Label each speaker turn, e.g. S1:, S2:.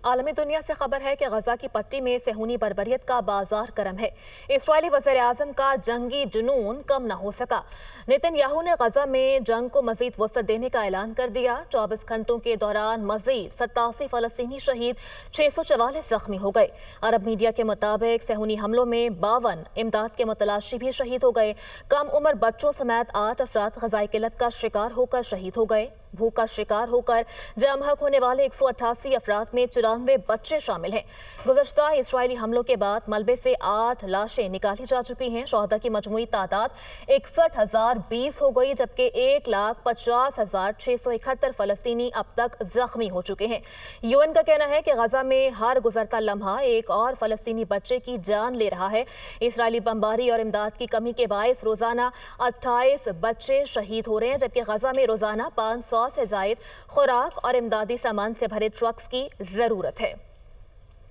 S1: عالمی دنیا سے خبر ہے کہ غزہ کی پٹی میں صہیونی بربریت کا بازار گرم ہے۔ اسرائیلی وزیر اعظم کا جنگی جنون کم نہ ہو سکا۔ نیتن یاہو نے غزہ میں جنگ کو مزید وسعت دینے کا اعلان کر دیا۔ 24 گھنٹوں کے دوران مزید 87 فلسطینی شہید، 644 زخمی ہو گئے۔ عرب میڈیا کے مطابق صہیونی حملوں میں 52 امداد کے متلاشی بھی شہید ہو گئے۔ کم عمر بچوں سمیت 8 افراد غذائی قلت کا شکار ہو کر شہید ہو گئے۔ بھوک کا شکار ہو کر جاں بحق ہونے والے 188 افراد میں 94 بچے شامل ہیں۔ گزشتہ اسرائیلی حملوں کے بعد ملبے سے 8 لاشیں نکالی جا چکی ہیں۔ شہداء کی مجموعی تعداد 61,020 ہو گئی، جبکہ 1,50,671 فلسطینی اب تک زخمی ہو چکے ہیں۔ UN کا کہنا ہے کہ غزہ میں ہر گزرتا لمحہ ایک اور فلسطینی بچے کی جان لے رہا ہے۔ اسرائیلی بمباری اور امداد کی کمی کے باعث روزانہ 28 بچے شہید ہو رہے ہیں، جبکہ غزہ میں روزانہ 500 سے زائد خوراک اور امدادی سامان سے بھرے ٹرکس کی ضرورت ہے۔